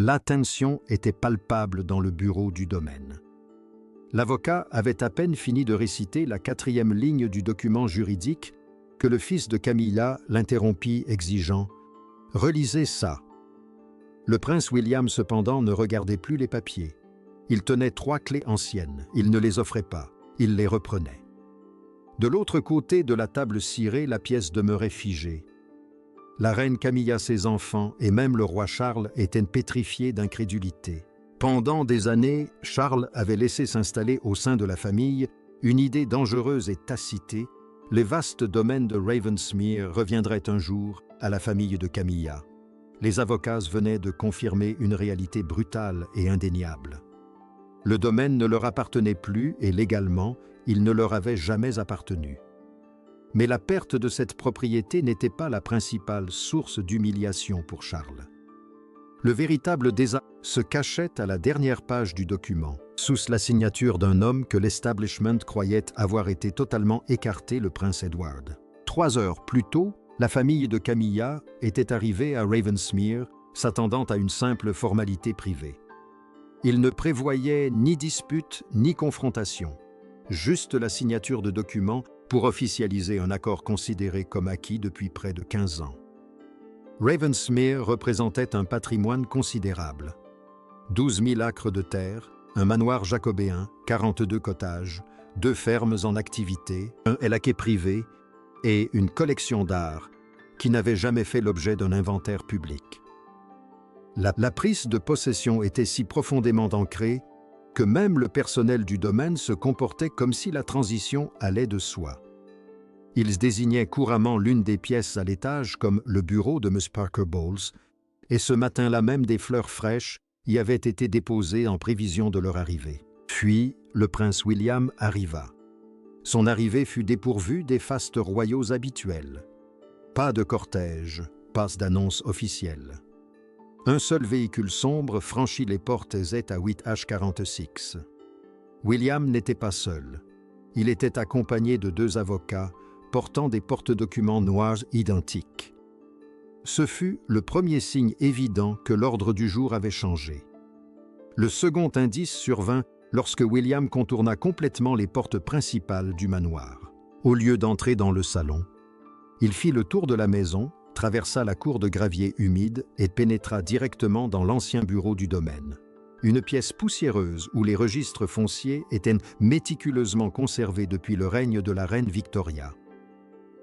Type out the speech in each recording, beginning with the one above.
La tension était palpable dans le bureau du domaine. L'avocat avait à peine fini de réciter la 4e ligne du document juridique que le fils de Camilla l'interrompit, exigeant « Relisez ça ». Le prince William, cependant, ne regardait plus les papiers. Il tenait 3 clés anciennes. Il ne les offrait pas. Il les reprenait. De l'autre côté de la table cirée, la pièce demeurait figée. La reine Camilla, ses enfants et même le roi Charles étaient pétrifiés d'incrédulité. Pendant des années, Charles avait laissé s'installer au sein de la famille une idée dangereuse et tacitée: les vastes domaines de Ravensmere reviendraient un jour à la famille de Camilla. Les avocats venaient de confirmer une réalité brutale et indéniable. Le domaine ne leur appartenait plus et légalement, il ne leur avait jamais appartenu. Mais la perte de cette propriété n'était pas la principale source d'humiliation pour Charles. Le véritable désastre se cachait à la dernière page du document, sous la signature d'un homme que l'establishment croyait avoir été totalement écarté, le prince Edward. 3 heures plus tôt, la famille de Camilla était arrivée à Ravensmere, s'attendant à une simple formalité privée. Il ne prévoyait ni dispute ni confrontation, juste la signature de documents pour officialiser un accord considéré comme acquis depuis près de 15 ans. Ravensmere représentait un patrimoine considérable. 12 000 acres de terre, un manoir jacobéen, 42 cottages, 2 fermes en activité, un laquais privé et une collection d'art qui n'avait jamais fait l'objet d'un inventaire public. La prise de possession était si profondément ancrée que même le personnel du domaine se comportait comme si la transition allait de soi. Ils désignaient couramment l'une des pièces à l'étage comme le bureau de Miss Parker Bowles, et ce matin-là même des fleurs fraîches y avaient été déposées en prévision de leur arrivée. Puis, le prince William arriva. Son arrivée fut dépourvue des fastes royaux habituels. Pas de cortège, pas d'annonce officielle. Un seul véhicule sombre franchit les portes à 8H46. William n'était pas seul. Il était accompagné de 2 avocats portant des porte-documents noirs identiques. Ce fut le premier signe évident que l'ordre du jour avait changé. Le second indice survint lorsque William contourna complètement les portes principales du manoir. Au lieu d'entrer dans le salon, il fit le tour de la maison, traversa la cour de gravier humide et pénétra directement dans l'ancien bureau du domaine. Une pièce poussiéreuse où les registres fonciers étaient méticuleusement conservés depuis le règne de la reine Victoria.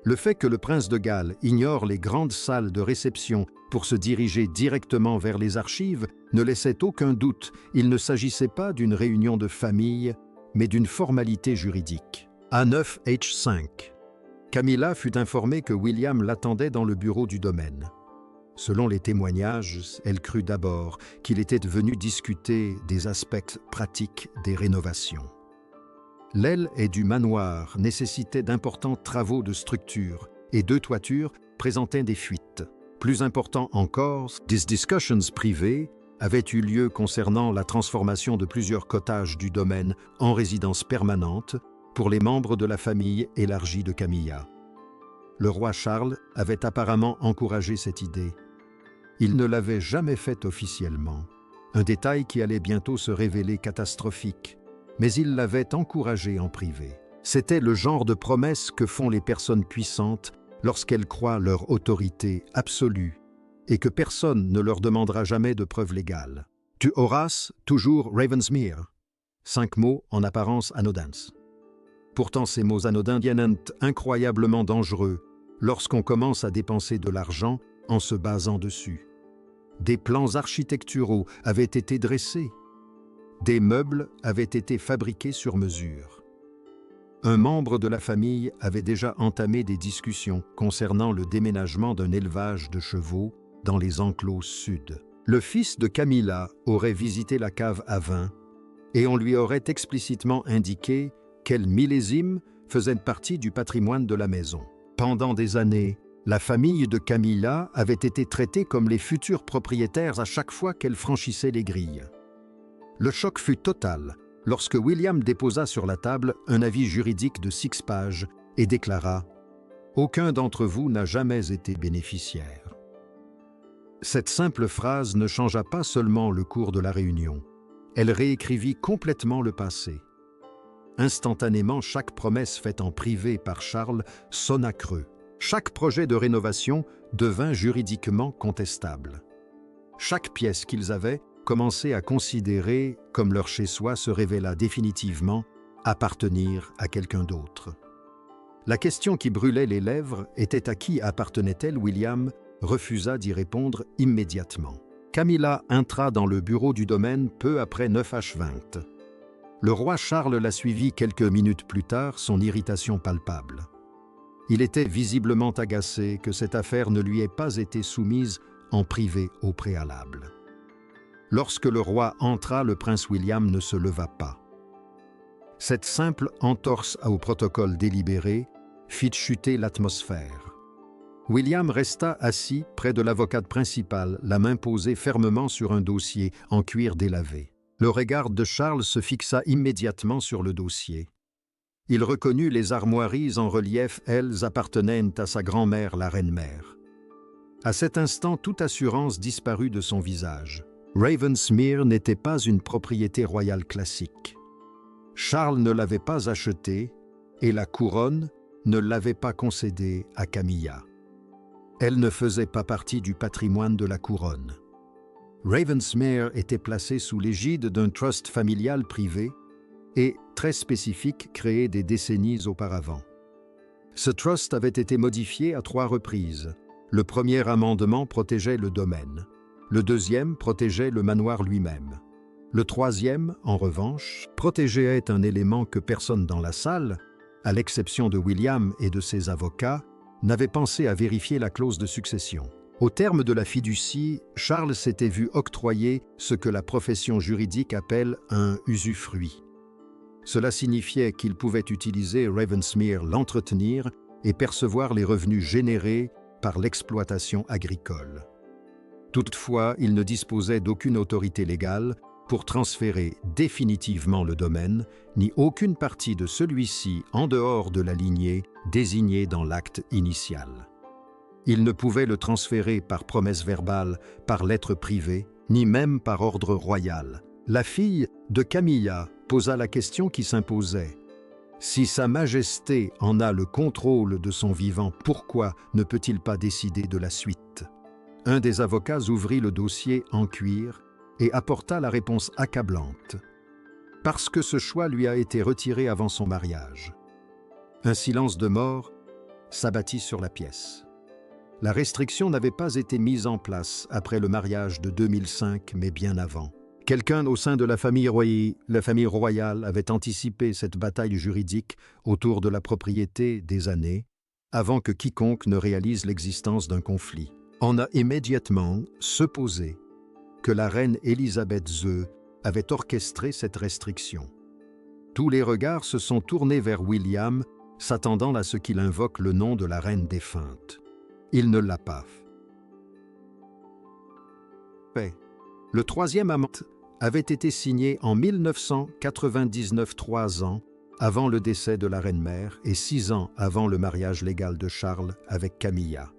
Le fait que le prince de Galles ignore les grandes salles de réception pour se diriger directement vers les archives ne laissait aucun doute. Il ne s'agissait pas d'une réunion de famille, mais d'une formalité juridique. À 9H5, Camilla fut informée que William l'attendait dans le bureau du domaine. Selon les témoignages, elle crut d'abord qu'il était venu discuter des aspects pratiques des rénovations. L'aile et du manoir nécessitaient d'importants travaux de structure et 2 toitures présentaient des fuites. Plus important encore, des discussions privées avaient eu lieu concernant la transformation de plusieurs cottages du domaine en résidence permanente pour les membres de la famille élargie de Camilla. Le roi Charles avait apparemment encouragé cette idée. Il ne l'avait jamais faite officiellement, un détail qui allait bientôt se révéler catastrophique, mais il l'avait encouragée en privé. C'était le genre de promesse que font les personnes puissantes lorsqu'elles croient leur autorité absolue et que personne ne leur demandera jamais de preuves légales. Tu auras toujours Ravensmere. 5 mots en apparence anodins. Pourtant, ces mots anodins deviennent incroyablement dangereux lorsqu'on commence à dépenser de l'argent en se basant dessus. Des plans architecturaux avaient été dressés. Des meubles avaient été fabriqués sur mesure. Un membre de la famille avait déjà entamé des discussions concernant le déménagement d'un élevage de chevaux dans les enclos sud. Le fils de Camilla aurait visité la cave à vin et on lui aurait explicitement indiqué quels millésimes faisaient partie du patrimoine de la maison. Pendant des années, la famille de Camilla avait été traitée comme les futurs propriétaires à chaque fois qu'elle franchissait les grilles. Le choc fut total lorsque William déposa sur la table un avis juridique de 6 pages et déclara « Aucun d'entre vous n'a jamais été bénéficiaire. » Cette simple phrase ne changea pas seulement le cours de la réunion, elle réécrivit complètement le passé. Instantanément, chaque promesse faite en privé par Charles sonna creux. Chaque projet de rénovation devint juridiquement contestable. Chaque pièce qu'ils avaient commencé à considérer comme leur chez-soi se révéla définitivement appartenir à quelqu'un d'autre. La question qui brûlait les lèvres était à qui appartenait-elle. William refusa d'y répondre immédiatement. Camilla entra dans le bureau du domaine peu après 9h20. Le roi Charles la suivit quelques minutes plus tard, son irritation palpable. Il était visiblement agacé que cette affaire ne lui ait pas été soumise en privé au préalable. Lorsque le roi entra, le prince William ne se leva pas. Cette simple entorse au protocole délibéré fit chuter l'atmosphère. William resta assis près de l'avocate principale, la main posée fermement sur un dossier en cuir délavé. Le regard de Charles se fixa immédiatement sur le dossier. Il reconnut les armoiries en relief, elles appartenaient à sa grand-mère, la reine-mère. À cet instant, toute assurance disparut de son visage. Ravensmere n'était pas une propriété royale classique. Charles ne l'avait pas achetée et la couronne ne l'avait pas concédée à Camilla. Elle ne faisait pas partie du patrimoine de la couronne. Ravensmere était placé sous l'égide d'un trust familial privé et très spécifique créé des décennies auparavant. Ce trust avait été modifié à 3 reprises. Le premier amendement protégeait le domaine. Le deuxième protégeait le manoir lui-même. Le troisième, en revanche, protégeait un élément que personne dans la salle, à l'exception de William et de ses avocats, n'avait pensé à vérifier la clause de succession. Au terme de la fiducie, Charles s'était vu octroyer ce que la profession juridique appelle un usufruit. Cela signifiait qu'il pouvait utiliser Ravensmere, l'entretenir et percevoir les revenus générés par l'exploitation agricole. Toutefois, il ne disposait d'aucune autorité légale pour transférer définitivement le domaine, ni aucune partie de celui-ci en dehors de la lignée désignée dans l'acte initial. Il ne pouvait le transférer par promesse verbale, par lettre privée, ni même par ordre royal. La fille de Camilla posa la question qui s'imposait. Si Sa Majesté en a le contrôle de son vivant, pourquoi ne peut-il pas décider de la suite? Un des avocats ouvrit le dossier en cuir et apporta la réponse accablante. Parce que ce choix lui a été retiré avant son mariage. Un silence de mort s'abattit sur la pièce. La restriction n'avait pas été mise en place après le mariage de 2005, mais bien avant. Quelqu'un au sein de la famille royale avait anticipé cette bataille juridique autour de la propriété des années, avant que quiconque ne réalise l'existence d'un conflit. On a immédiatement supposé que la reine Élisabeth II avait orchestré cette restriction. Tous les regards se sont tournés vers William, s'attendant à ce qu'il invoque le nom de la reine défunte. Il ne l'a pas fait. Le troisième amendement avait été signé en 1999, 3 ans avant le décès de la reine-mère et 6 ans avant le mariage légal de Charles avec Camilla.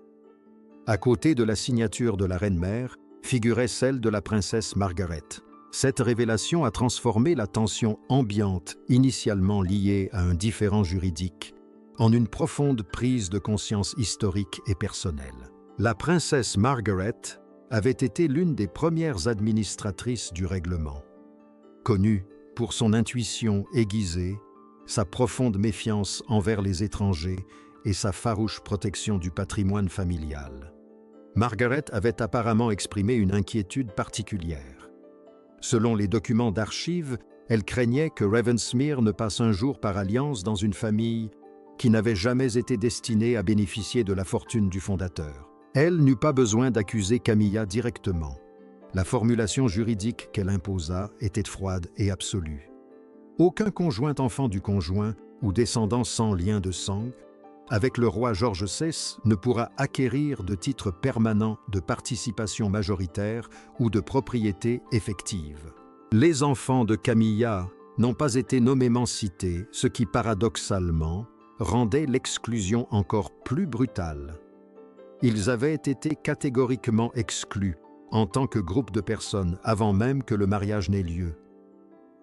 À côté de la signature de la reine-mère figurait celle de la princesse Margaret. Cette révélation a transformé la tension ambiante initialement liée à un différend juridique en une profonde prise de conscience historique et personnelle. La princesse Margaret avait été l'une des premières administratrices du règlement. Connue pour son intuition aiguisée, sa profonde méfiance envers les étrangers et sa farouche protection du patrimoine familial, Margaret avait apparemment exprimé une inquiétude particulière. Selon les documents d'archives, elle craignait que Ravensmere ne passe un jour par alliance dans une famille qui n'avait jamais été destinée à bénéficier de la fortune du fondateur. Elle n'eut pas besoin d'accuser Camilla directement. La formulation juridique qu'elle imposa était froide et absolue. Aucun conjoint enfant du conjoint ou descendant sans lien de sang avec le roi George VI ne pourra acquérir de titre permanent de participation majoritaire ou de propriété effective. Les enfants de Camilla n'ont pas été nommément cités, ce qui paradoxalement rendait l'exclusion encore plus brutale. Ils avaient été catégoriquement exclus en tant que groupe de personnes avant même que le mariage n'ait lieu.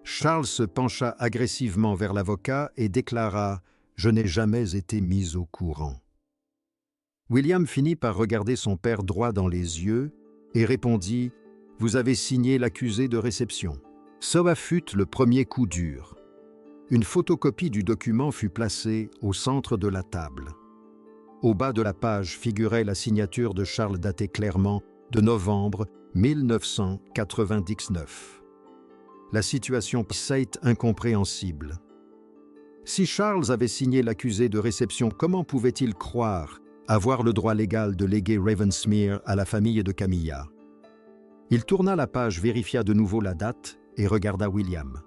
Charles se pencha agressivement vers l'avocat et déclara « Je n'ai jamais été mis au courant ». William finit par regarder son père droit dans les yeux et répondit « Vous avez signé l'accusé de réception ». Ça fut le premier coup dur. Une photocopie du document fut placée au centre de la table. Au bas de la page figurait la signature de Charles datée clairement de novembre 1999. La situation est incompréhensible. Si Charles avait signé l'accusé de réception, comment pouvait-il croire avoir le droit légal de léguer Ravensmere à la famille de Camilla? Il tourna la page, vérifia de nouveau la date et regarda William.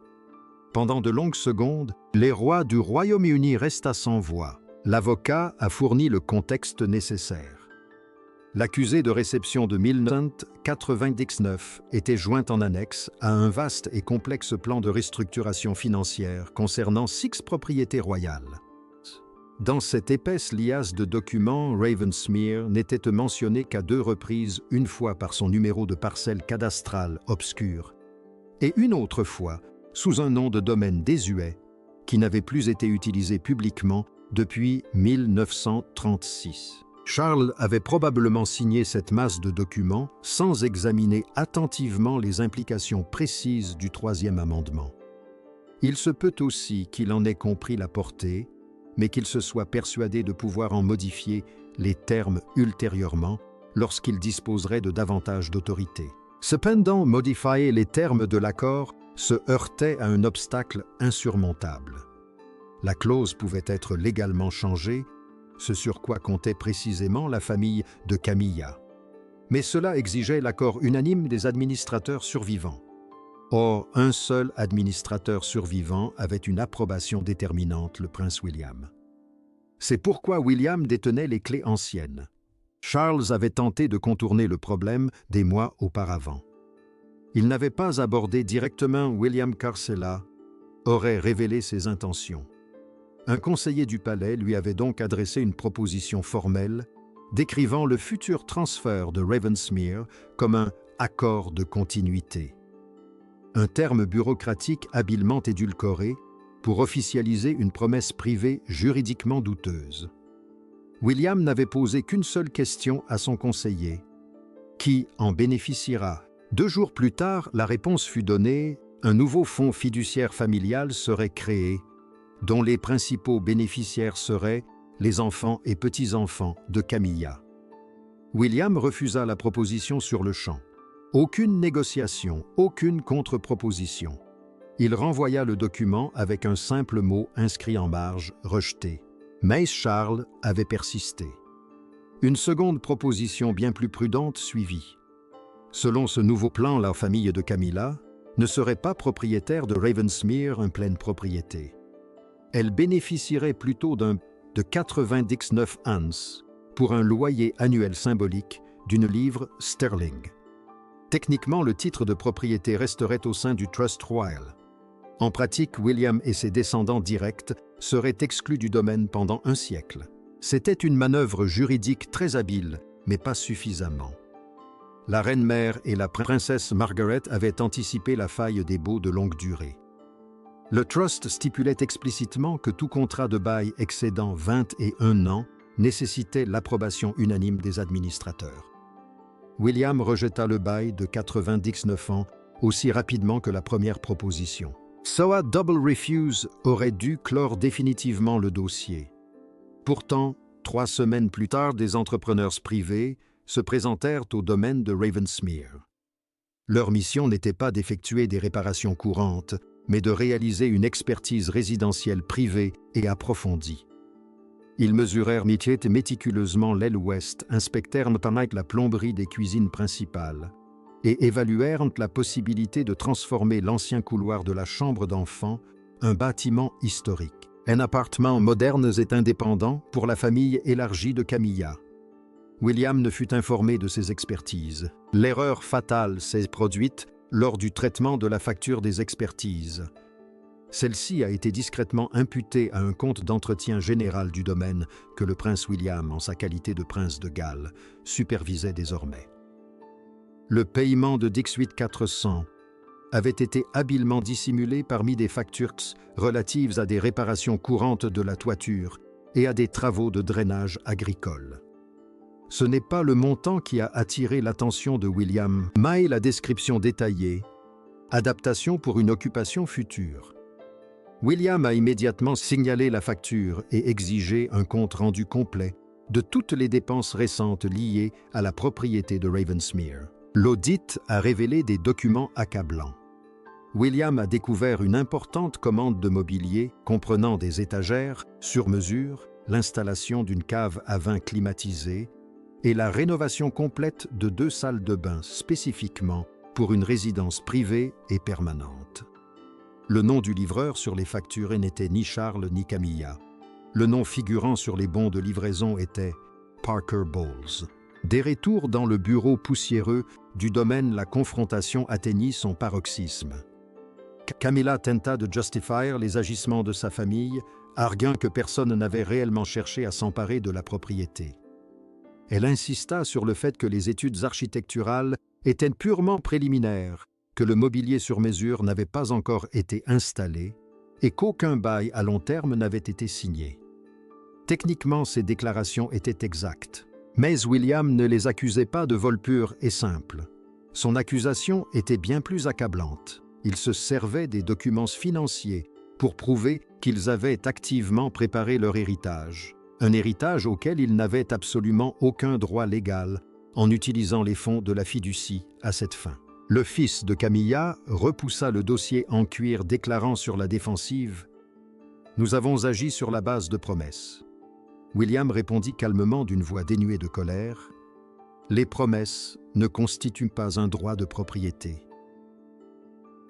Pendant de longues secondes, les rois du Royaume-Uni resta sans voix. L'avocat a fourni le contexte nécessaire. L'accusé de réception de 1999 était joint en annexe à un vaste et complexe plan de restructuration financière concernant 6 propriétés royales. Dans cette épaisse liasse de documents, Ravensmere n'était mentionné qu'à 2 reprises, une fois par son numéro de parcelle cadastrale obscur, et une autre fois sous un nom de domaine désuet qui n'avait plus été utilisé publiquement depuis 1936. Charles avait probablement signé cette masse de documents sans examiner attentivement les implications précises du 3e amendement. Il se peut aussi qu'il en ait compris la portée, mais qu'il se soit persuadé de pouvoir en modifier les termes ultérieurement lorsqu'il disposerait de davantage d'autorité. Cependant, modifier les termes de l'accord se heurtait à un obstacle insurmontable. La clause pouvait être légalement changée, ce sur quoi comptait précisément la famille de Camilla. Mais cela exigeait l'accord unanime des administrateurs survivants. Or, un seul administrateur survivant avait une approbation déterminante, le prince William. C'est pourquoi William détenait les clés anciennes. Charles avait tenté de contourner le problème des mois auparavant. Il n'avait pas abordé directement William Carcella, aurait révélé ses intentions. Un conseiller du palais lui avait donc adressé une proposition formelle décrivant le futur transfert de Ravensmere comme un « accord de continuité », un terme bureaucratique habilement édulcoré pour officialiser une promesse privée juridiquement douteuse. William n'avait posé qu'une seule question à son conseiller. Qui en bénéficiera? 2 jours plus tard, la réponse fut donnée, un nouveau fonds fiduciaire familial serait créé, dont les principaux bénéficiaires seraient les enfants et petits-enfants de Camilla. William refusa la proposition sur le champ. Aucune négociation, aucune contre-proposition. Il renvoya le document avec un simple mot inscrit en marge, rejeté. Mais Charles avait persisté. Une seconde proposition bien plus prudente suivit. Selon ce nouveau plan, la famille de Camilla ne serait pas propriétaire de Ravensmere en pleine propriété. Elle bénéficierait plutôt de 99 ans pour un loyer annuel symbolique d'une livre sterling. Techniquement, le titre de propriété resterait au sein du Trust Royal. En pratique, William et ses descendants directs seraient exclus du domaine pendant 1 siècle. C'était une manœuvre juridique très habile, mais pas suffisamment. La reine-mère et la princesse Margaret avaient anticipé la faille des baux de longue durée. Le trust stipulait explicitement que tout contrat de bail excédant 21 ans nécessitait l'approbation unanime des administrateurs. William rejeta le bail de 99 ans aussi rapidement que la première proposition. SOA Double Refuse aurait dû clore définitivement le dossier. Pourtant, 3 semaines plus tard, des entrepreneurs privés se présentèrent au domaine de Ravensmere. Leur mission n'était pas d'effectuer des réparations courantes, mais de réaliser une expertise résidentielle privée et approfondie. Ils mesurèrent méticuleusement l'aile ouest, inspectèrent notamment la plomberie des cuisines principales et évaluèrent la possibilité de transformer l'ancien couloir de la chambre d'enfant en bâtiment historique. Un appartement moderne et indépendant pour la famille élargie de Camilla. William ne fut informé de ces expertises. L'erreur fatale s'est produite lors du traitement de la facture des expertises. Celle-ci a été discrètement imputée à un compte d'entretien général du domaine que le prince William, en sa qualité de prince de Galles, supervisait désormais. Le paiement de Dixwit 400 avait été habilement dissimulé parmi des factures relatives à des réparations courantes de la toiture et à des travaux de drainage agricole. Ce n'est pas le montant qui a attiré l'attention de William, mais la description détaillée, adaptation pour une occupation future. William a immédiatement signalé la facture et exigé un compte rendu complet de toutes les dépenses récentes liées à la propriété de Ravensmere. L'audit a révélé des documents accablants. William a découvert une importante commande de mobilier comprenant des étagères sur mesure, l'installation d'une cave à vin climatisée et la rénovation complète de 2 salles de bain spécifiquement pour une résidence privée et permanente. Le nom du livreur sur les factures n'était ni Charles ni Camilla. Le nom figurant sur les bons de livraison était Parker Bowles. Des retours dans le bureau poussiéreux du domaine, la confrontation atteignit son paroxysme. Camilla tenta de justifier les agissements de sa famille, arguant que personne n'avait réellement cherché à s'emparer de la propriété. Elle insista sur le fait que les études architecturales étaient purement préliminaires, que le mobilier sur mesure n'avait pas encore été installé et qu'aucun bail à long terme n'avait été signé. Techniquement, ces déclarations étaient exactes, mais William ne les accusait pas de vol pur et simple. Son accusation était bien plus accablante. Il se servait des documents financiers pour prouver qu'ils avaient activement préparé leur héritage, un héritage auquel ils n'avaient absolument aucun droit légal en utilisant les fonds de la fiducie à cette fin. Le fils de Camilla repoussa le dossier en cuir, déclarant sur la défensive « Nous avons agi sur la base de promesses ». William répondit calmement d'une voix dénuée de colère « Les promesses ne constituent pas un droit de propriété ».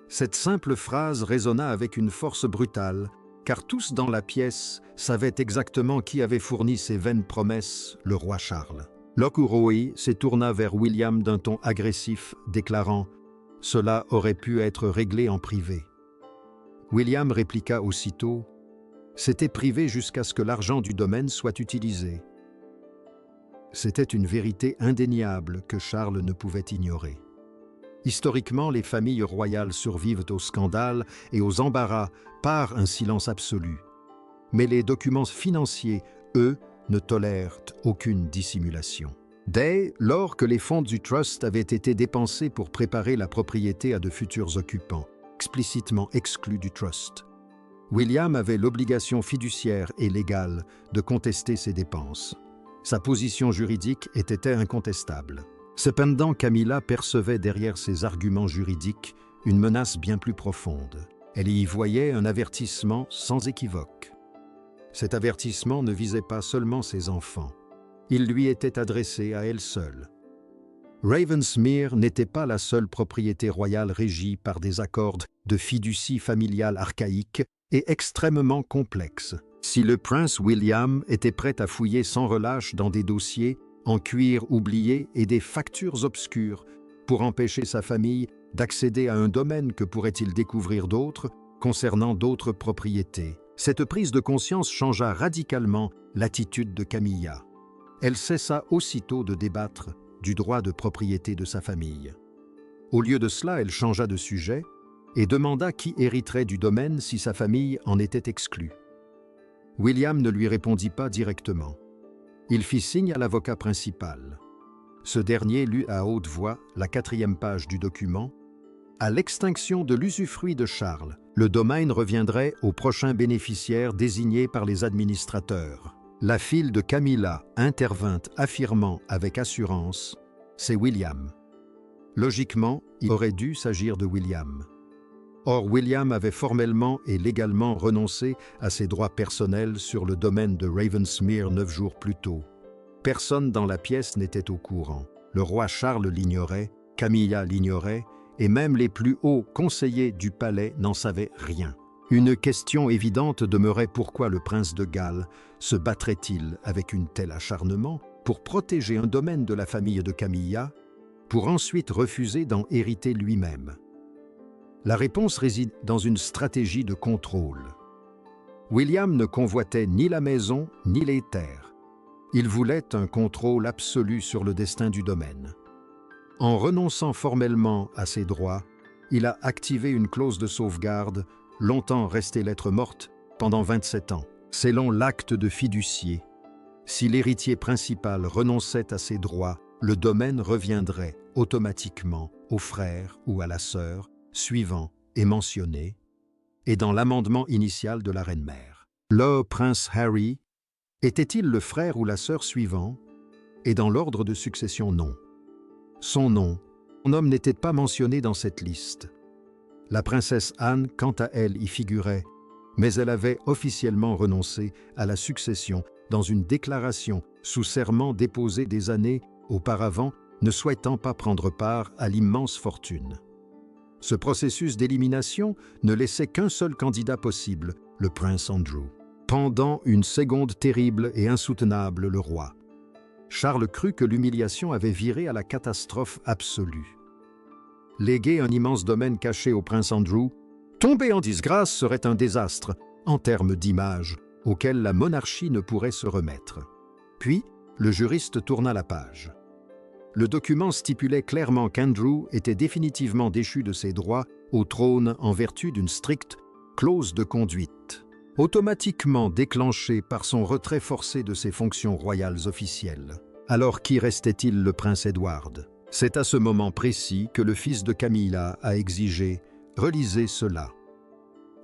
Cette simple phrase résonna avec une force brutale, car tous dans la pièce savaient exactement qui avait fourni ces vaines promesses, le roi Charles. Loch-Urroi se tourna vers William d'un ton agressif, déclarant « Cela aurait pu être réglé en privé ». William répliqua aussitôt « C'était privé jusqu'à ce que l'argent du domaine soit utilisé ». C'était une vérité indéniable que Charles ne pouvait ignorer. Historiquement, les familles royales survivent aux scandales et aux embarras par un silence absolu. Mais les documents financiers, eux, ne tolèrent aucune dissimulation. Dès lors que les fonds du Trust avaient été dépensés pour préparer la propriété à de futurs occupants, explicitement exclus du Trust, William avait l'obligation fiduciaire et légale de contester ces dépenses. Sa position juridique était incontestable. Cependant, Camilla percevait derrière ces arguments juridiques une menace bien plus profonde. Elle y voyait un avertissement sans équivoque. Cet avertissement ne visait pas seulement ses enfants. Il lui était adressé à elle seule. Ravensmere n'était pas la seule propriété royale régie par des accords de fiducie familiale archaïques et extrêmement complexes. Si le prince William était prêt à fouiller sans relâche dans des dossiers en cuir oublié et des factures obscures pour empêcher sa famille d'accéder à un domaine que pourrait-il découvrir d'autres concernant d'autres propriétés. Cette prise de conscience changea radicalement l'attitude de Camilla. Elle cessa aussitôt de débattre du droit de propriété de sa famille. Au lieu de cela, elle changea de sujet et demanda qui hériterait du domaine si sa famille en était exclue. William ne lui répondit pas directement. Il fit signe à l'avocat principal. Ce dernier lut à haute voix la 4e page du document. À l'extinction de l'usufruit de Charles, le domaine reviendrait au prochain bénéficiaire désigné par les administrateurs. La fille de Camilla intervint, affirmant avec assurance « C'est William ». Logiquement, il aurait dû s'agir de William. Or, William avait formellement et légalement renoncé à ses droits personnels sur le domaine de Ravensmere 9 jours plus tôt. Personne dans la pièce n'était au courant. Le roi Charles l'ignorait, Camilla l'ignorait, et même les plus hauts conseillers du palais n'en savaient rien. Une question évidente demeurait: pourquoi le prince de Galles se battrait-il avec un tel acharnement pour protéger un domaine de la famille de Camilla, pour ensuite refuser d'en hériter lui-même? La réponse réside dans une stratégie de contrôle. William ne convoitait ni la maison ni les terres. Il voulait un contrôle absolu sur le destin du domaine. En renonçant formellement à ses droits, il a activé une clause de sauvegarde, longtemps restée lettre morte, pendant 27 ans. Selon l'acte de fiducier, si l'héritier principal renonçait à ses droits, le domaine reviendrait automatiquement au frère ou à la sœur, suivant et mentionné, et dans l'amendement initial de la reine-mère. Le prince Harry était-il le frère ou la sœur suivant? Et dans l'ordre de succession, non. Son nom, son homme n'était pas mentionné dans cette liste. La princesse Anne, quant à elle, y figurait, mais elle avait officiellement renoncé à la succession dans une déclaration sous serment déposée des années auparavant, ne souhaitant pas prendre part à l'immense fortune. Ce processus d'élimination ne laissait qu'un seul candidat possible, le prince Andrew. Pendant une seconde terrible et insoutenable, le roi Charles crut que l'humiliation avait viré à la catastrophe absolue. Léguer un immense domaine caché au prince Andrew, tomber en disgrâce serait un désastre, en termes d'image, auquel la monarchie ne pourrait se remettre. Puis, le juriste tourna la page. Le document stipulait clairement qu'Andrew était définitivement déchu de ses droits au trône en vertu d'une stricte clause de conduite, automatiquement déclenchée par son retrait forcé de ses fonctions royales officielles. Alors qui restait-il le prince Edward? C'est à ce moment précis que le fils de Camilla a exigé « Relisez cela ».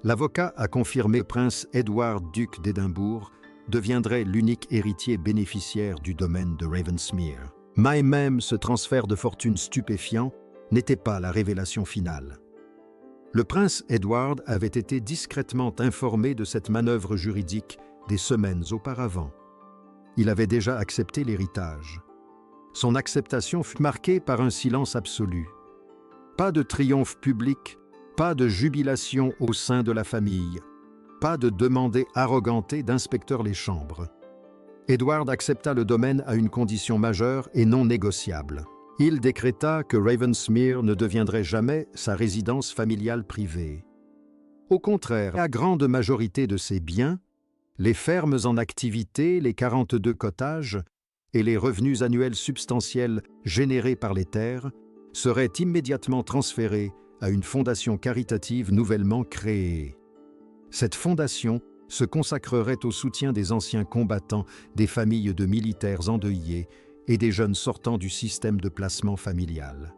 L'avocat a confirmé que prince Edward, duc d'Édimbourg, deviendrait l'unique héritier bénéficiaire du domaine de Ravensmere. Mais même ce transfert de fortune stupéfiant n'était pas la révélation finale. Le prince Edward avait été discrètement informé de cette manœuvre juridique des semaines auparavant. Il avait déjà accepté l'héritage. Son acceptation fut marquée par un silence absolu. Pas de triomphe public, pas de jubilation au sein de la famille, pas de demandée arrogantée d'inspecteur les chambres. Edward accepta le domaine à une condition majeure et non négociable. Il décréta que Ravensmere ne deviendrait jamais sa résidence familiale privée. Au contraire, la grande majorité de ses biens, les fermes en activité, les 42 cottages et les revenus annuels substantiels générés par les terres, seraient immédiatement transférés à une fondation caritative nouvellement créée. Cette fondation se consacrerait au soutien des anciens combattants, des familles de militaires endeuillés et des jeunes sortant du système de placement familial.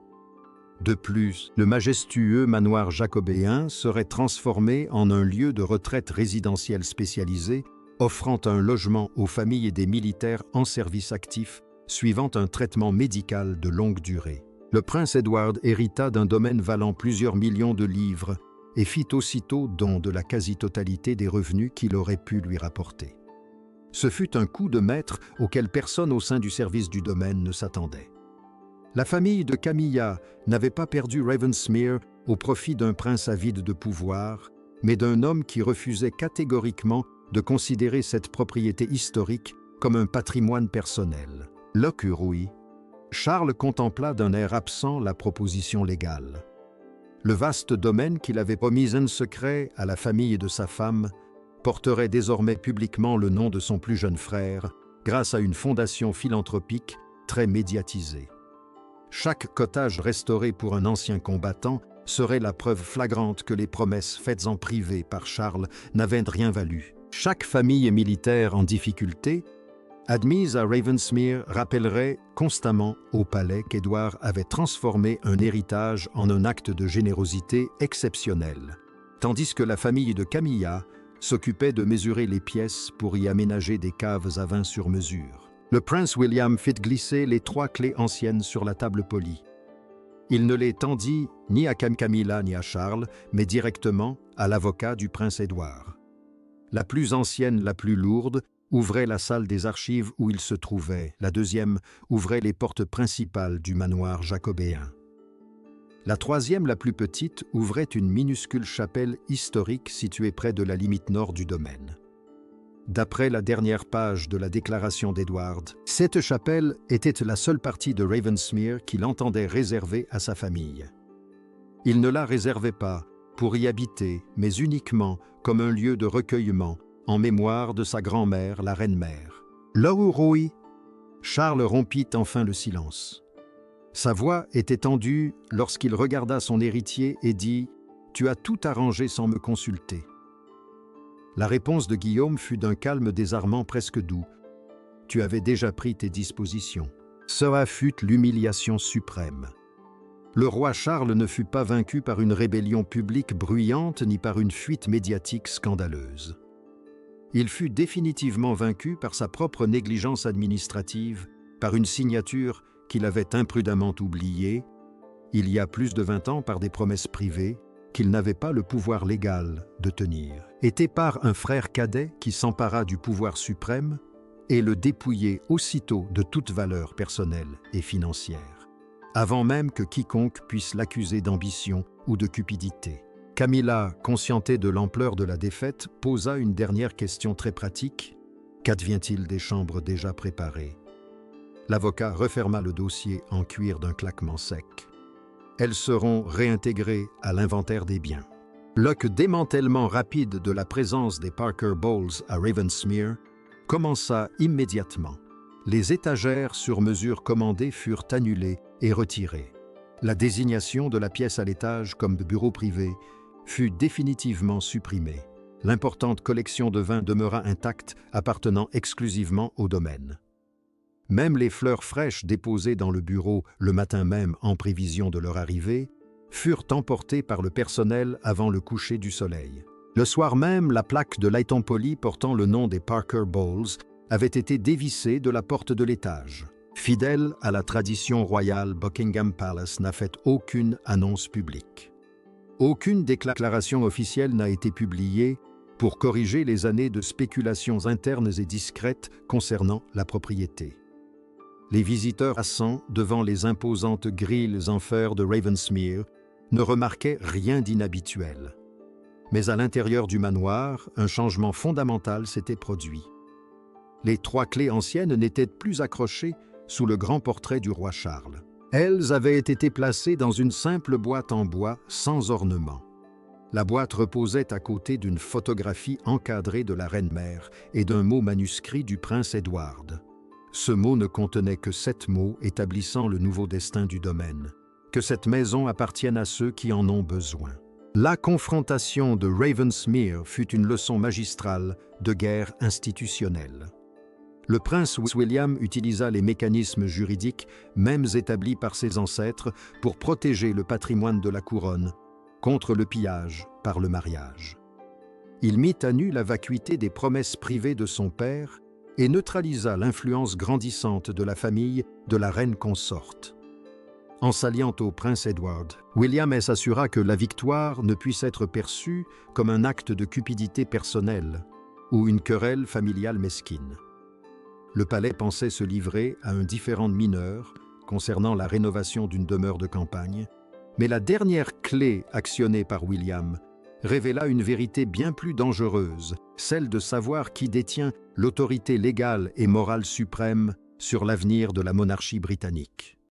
De plus, le majestueux manoir jacobéen serait transformé en un lieu de retraite résidentielle spécialisé, offrant un logement aux familles des militaires en service actif, suivant un traitement médical de longue durée. Le prince Edward hérita d'un domaine valant plusieurs millions de livres et fit aussitôt don de la quasi-totalité des revenus qu'il aurait pu lui rapporter. Ce fut un coup de maître auquel personne au sein du service du domaine ne s'attendait. La famille de Camilla n'avait pas perdu Ravensmere au profit d'un prince avide de pouvoir, mais d'un homme qui refusait catégoriquement de considérer cette propriété historique comme un patrimoine personnel. L'occurui, Charles contempla d'un air absent la proposition légale. Le vaste domaine qu'il avait promis en secret à la famille de sa femme porterait désormais publiquement le nom de son plus jeune frère, grâce à une fondation philanthropique très médiatisée. Chaque cottage restauré pour un ancien combattant serait la preuve flagrante que les promesses faites en privé par Charles n'avaient rien valu. Chaque famille militaire en difficulté, admise à Ravensmere, rappellerait constamment au palais qu'Édouard avait transformé un héritage en un acte de générosité exceptionnel, tandis que la famille de Camilla s'occupait de mesurer les pièces pour y aménager des caves à vin sur mesure. Le prince William fit glisser les 3 clés anciennes sur la table polie. Il ne les tendit ni à Camilla ni à Charles, mais directement à l'avocat du prince Édouard. La plus ancienne, la plus lourde, ouvrait la salle des archives où il se trouvait. La deuxième ouvrait les portes principales du manoir jacobéen. La troisième, la plus petite, ouvrait une minuscule chapelle historique située près de la limite nord du domaine. D'après la dernière page de la déclaration d'Edward, cette chapelle était la seule partie de Ravensmere qu'il entendait réserver à sa famille. Il ne la réservait pas pour y habiter, mais uniquement comme un lieu de recueillement en mémoire de sa grand-mère, la reine-mère. Lauroi, Charles rompit enfin le silence. Sa voix était tendue lorsqu'il regarda son héritier et dit « Tu as tout arrangé sans me consulter ». La réponse de Guillaume fut d'un calme désarmant presque doux. « Tu avais déjà pris tes dispositions ». Cela fut l'humiliation suprême. Le roi Charles ne fut pas vaincu par une rébellion publique bruyante ni par une fuite médiatique scandaleuse. Il fut définitivement vaincu par sa propre négligence administrative, par une signature qu'il avait imprudemment oubliée, il y a plus de 20 ans par des promesses privées qu'il n'avait pas le pouvoir légal de tenir, et par un frère cadet qui s'empara du pouvoir suprême et le dépouillait aussitôt de toute valeur personnelle et financière, avant même que quiconque puisse l'accuser d'ambition ou de cupidité. Camilla, conscientée de l'ampleur de la défaite, posa une dernière question très pratique. Qu'advient-il des chambres déjà préparées? L'avocat referma le dossier en cuir d'un claquement sec. Elles seront réintégrées à l'inventaire des biens. Le démantèlement rapide de la présence des Parker Bowles à Ravensmere commença immédiatement. Les étagères sur mesure commandées furent annulées et retirées. La désignation de la pièce à l'étage comme bureau privé fut définitivement supprimée. L'importante collection de vins demeura intacte, appartenant exclusivement au domaine. Même les fleurs fraîches déposées dans le bureau le matin même en prévision de leur arrivée furent emportées par le personnel avant le coucher du soleil. Le soir même, la plaque de Leighton Poly portant le nom des Parker Bowles avait été dévissée de la porte de l'étage. Fidèle à la tradition royale, Buckingham Palace n'a fait aucune annonce publique. Aucune déclaration officielle n'a été publiée pour corriger les années de spéculations internes et discrètes concernant la propriété. Les visiteurs passant devant les imposantes grilles en fer de Ravensmere ne remarquaient rien d'inhabituel. Mais à l'intérieur du manoir, un changement fondamental s'était produit. Les 3 clés anciennes n'étaient plus accrochées sous le grand portrait du roi Charles. Elles avaient été placées dans une simple boîte en bois sans ornement. La boîte reposait à côté d'une photographie encadrée de la reine-mère et d'un mot manuscrit du prince Edward. Ce mot ne contenait que 7 mots établissant le nouveau destin du domaine. Que cette maison appartienne à ceux qui en ont besoin. La confrontation de Ravensmere fut une leçon magistrale de guerre institutionnelle. Le prince William utilisa les mécanismes juridiques, mêmes établis par ses ancêtres, pour protéger le patrimoine de la couronne contre le pillage par le mariage. Il mit à nu la vacuité des promesses privées de son père et neutralisa l'influence grandissante de la famille de la reine consorte. En s'alliant au prince Edward, William s'assura que la victoire ne puisse être perçue comme un acte de cupidité personnelle ou une querelle familiale mesquine. Le palais pensait se livrer à un différend mineur concernant la rénovation d'une demeure de campagne, mais la dernière clé actionnée par William révéla une vérité bien plus dangereuse, celle de savoir qui détient l'autorité légale et morale suprême sur l'avenir de la monarchie britannique.